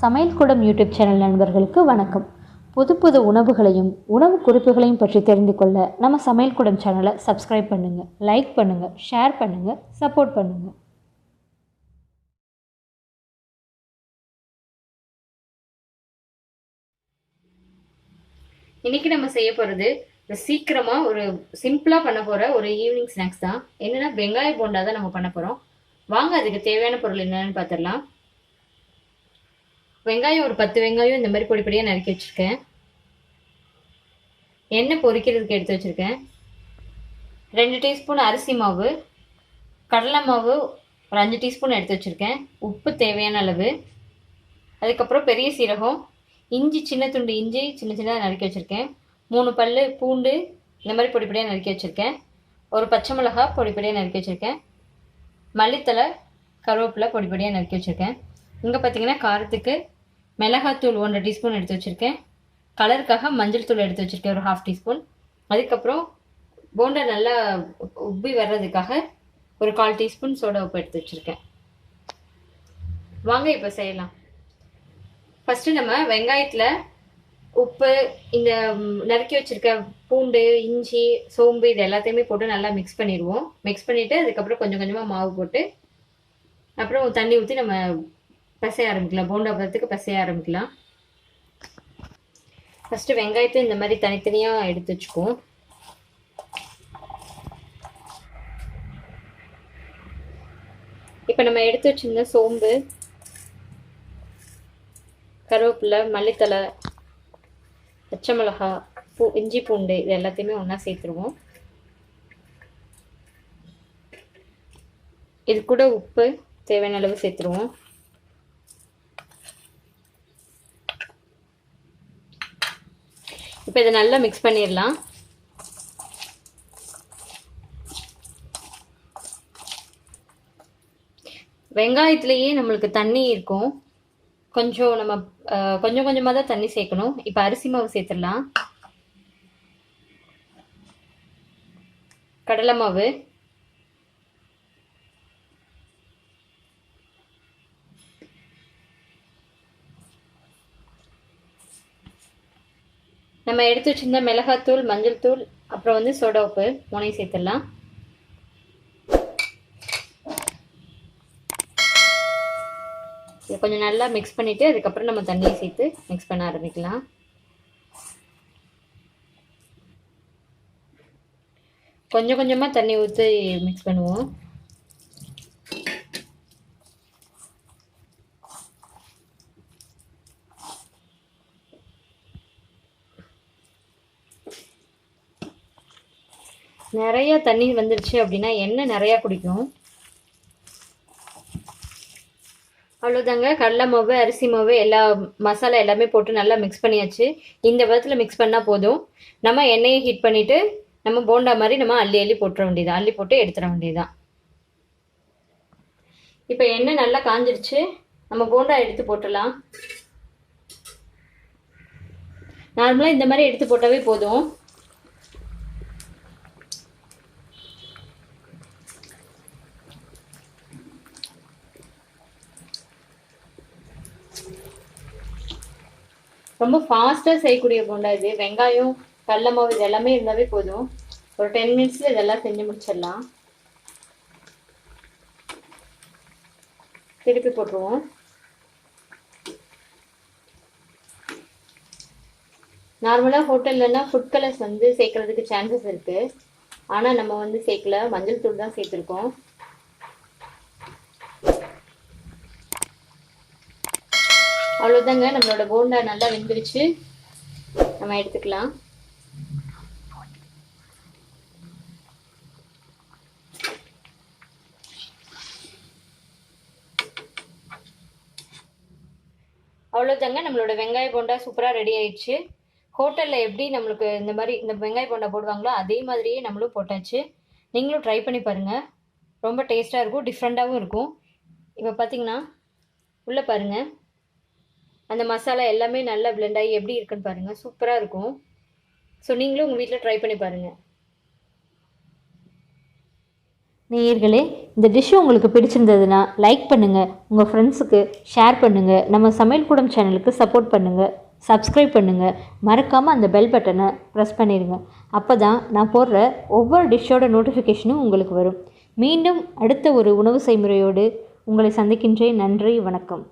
சமையல் கூடம் YouTube channel நண்பர்களுக்கு வணக்கம். புது புது உணவுகளையும் உணவு குறிப்புகளையும் பற்றி தெரிந்து கொள்ள நம்ம சமையல் கூடம் சேனலை சப்ஸ்கிரைப் பண்ணுங்கள், லைக் பண்ணுங்கள், ஷேர் பண்ணுங்கள், சப்போர்ட் பண்ணுங்கள். இன்னைக்கு நம்ம செய்ய போகிறது சீக்கிரமாக ஒரு சிம்பிளாக பண்ண போகிற ஒரு ஈவினிங் ஸ்நாக்ஸ் தான். என்னென்னா வெங்காய போண்டா தான் நம்ம பண்ண போகிறோம். வாங்க அதுக்கு தேவையான பொருள் என்னென்னு பார்த்துடலாம். வெங்காயம் ஒரு 10 வெங்காயம் இந்த மாதிரி பொடிப்படியாக நறுக்கி வச்சுருக்கேன். எண்ணெய் பொரிக்கிறதுக்கு எடுத்து வச்சுருக்கேன். 2 டீஸ்பூன் அரிசி மாவு, கடலை மாவு ஒரு 5 டீஸ்பூன் எடுத்து வச்சுருக்கேன். உப்பு தேவையான அளவு, அதுக்கப்புறம் பெரிய சீரகம், இஞ்சி சின்ன துண்டு இஞ்சி சின்ன சின்னதாக நறுக்கி வச்சுருக்கேன். 3 பல் பூண்டு இந்த மாதிரி பொடிப்படியாக நறுக்கி வச்சுருக்கேன். ஒரு பச்சை மிளகா பொடிப்படியாக நறுக்கி வச்சுருக்கேன். மல்லித்தலை, கருவேப்பிலை பொடிப்படியாக நறுக்கி வச்சுருக்கேன். இங்கே பார்த்தீங்கன்னா காரத்துக்கு மிளகாத்தூள் 1 டீஸ்பூன் எடுத்து வச்சுருக்கேன். கலருக்காக மஞ்சள் தூள் எடுத்து வச்சுருக்கேன் ஒரு 1/2 டீஸ்பூன். அதுக்கப்புறம் போண்டா நல்லா உப்பி வர்றதுக்காக ஒரு 1/4 டீஸ்பூன் சோடா உப்பு எடுத்து வச்சுருக்கேன். வாங்க இப்போ செய்யலாம். ஃபஸ்ட்டு நம்ம வெங்காயத்தில் உப்பு, இந்த நறுக்கி வச்சுருக்க பூண்டு, இஞ்சி, சோம்பு இது எல்லாத்தையுமே போட்டு நல்லா மிக்ஸ் பண்ணிடுவோம். மிக்ஸ் பண்ணிவிட்டு அதுக்கப்புறம் கொஞ்சம் கொஞ்சமாக மாவு போட்டு அப்புறம் தண்ணி ஊற்றி நம்ம பசைய ஆரம்பிக்கலாம். போண்டா பதத்துக்கு பசைய ஆரம்பிக்கலாம். ஃபஸ்ட்டு வெங்காயத்தை இந்த மாதிரி தனித்தனியாக எடுத்து வச்சுக்குவோம். இப்போ நம்ம எடுத்து வச்சிருந்த சோம்பு, கருவேப்பிலை, மல்லித்தலை, பச்சை மிளகா, இஞ்சி பூண்டு இது எல்லாத்தையுமே ஒன்றா சேர்த்துருவோம். இது கூட உப்பு தேவையான அளவு சேர்த்துருவோம். இப்போ இதை நல்லா மிக்ஸ் பண்ணிடலாம். வெங்காயத்துலேயே நம்மளுக்கு தண்ணி இருக்கும். நம்ம கொஞ்சம் கொஞ்சமாக தான் தண்ணி சேர்க்கணும். இப்போ அரிசி மாவு சேர்த்துடலாம். கடலை மாவு, நம்ம எடுத்து வச்சிருந்த மிளகாத்தூள், மஞ்சள் தூள், அப்புறம் சோடா உப்பு 3 சேர்த்துடலாம். இதை கொஞ்சம் நல்லா மிக்ஸ் பண்ணிவிட்டு அதுக்கப்புறம் நம்ம தண்ணியை சேர்த்து மிக்ஸ் பண்ண ஆரம்பிக்கலாம். கொஞ்சம் கொஞ்சமாக தண்ணி ஊற்றி மிக்ஸ் பண்ணுவோம். நிறைய தண்ணி வந்துருச்சு அப்படின்னா எண்ணெய் நிறையா குடிக்கும். அவ்வளோதாங்க. கடலை மாவு, அரிசி மாவு, எல்லா மசாலா எல்லாமே போட்டு நல்லா மிக்ஸ் பண்ணியாச்சு. இந்த விதத்தில் மிக்ஸ் பண்ணால் போதும். நம்ம எண்ணெயை ஹீட் பண்ணிவிட்டு நம்ம போண்டா மாதிரி நம்ம அள்ளி அள்ளி போட்டுற வேண்டியதான். அள்ளி போட்டு எடுத்துட வேண்டியதான். இப்போ எண்ணெய் நல்லா காஞ்சிருச்சு. நம்ம போண்டா எடுத்து போட்டுடலாம். நார்மலாக இந்த மாதிரி எடுத்து போட்டாவே போதும். ரொம்ப ஃபாஸ்ட்டாக செய்யக்கூடிய போண்டா இது. வெங்காயம், கடலை மாவு இது எல்லாமே இருந்தாவே போதும். ஒரு 10 மினிட்ஸில் இதெல்லாம் செஞ்சு முடிச்சிடலாம். திருப்பி போட்டுருவோம். நார்மலாக ஹோட்டல்லன்னா ஃபுட் கலர்ஸ் சேர்க்கறதுக்கு சான்சஸ் இருக்குது. ஆனால் நம்ம சேர்க்கல, மஞ்சள் தூள் தான் சேர்த்துருக்கோம். அவ்வளோதாங்க. நம்மளோட போண்டா நல்லா வெந்துருச்சு. நம்ம எடுத்துக்கலாம். அவ்வளோதாங்க. நம்மளோட வெங்காய போண்டா சூப்பராக ரெடி ஆயிடுச்சு. ஹோட்டலில் எப்படி நம்மளுக்கு இந்த வெங்காய போண்டா போடுவாங்களோ அதே மாதிரியே நம்மளும் போட்டாச்சு. நீங்களும் ட்ரை பண்ணி பாருங்கள். ரொம்ப டேஸ்ட்டாக இருக்கும், டிஃப்ரெண்ட்டாகவும் இருக்கும். இப்போ பார்த்தீங்கன்னா உள்ளே பாருங்கள், அந்த மசாலா எல்லாமே நல்லா பிளெண்ட் ஆகி எப்படி இருக்குன்னு பாருங்கள். சூப்பராக இருக்கும். ஸோ நீங்களும் உங்கள் வீட்டில் ட்ரை பண்ணி பாருங்கள். நேயர்களே, இந்த டிஷ்ஷு உங்களுக்கு பிடிச்சிருந்ததுன்னா லைக் பண்ணுங்கள், உங்கள் ஃப்ரெண்ட்ஸுக்கு ஷேர் பண்ணுங்கள், நம்ம சமையல் கூடம் சேனலுக்கு சப்போர்ட் பண்ணுங்கள், சப்ஸ்கிரைப் பண்ணுங்கள், மறக்காமல் அந்த பெல் பட்டனை ப்ரெஸ் பண்ணிடுங்க. அப்போ தான் நான் போடுற ஒவ்வொரு டிஷ்ஷோட நோட்டிஃபிகேஷனும் உங்களுக்கு வரும். மீண்டும் அடுத்த ஒரு உணவு செய்முறையோடு உங்களை சந்திக்கின்றேன். நன்றி, வணக்கம்.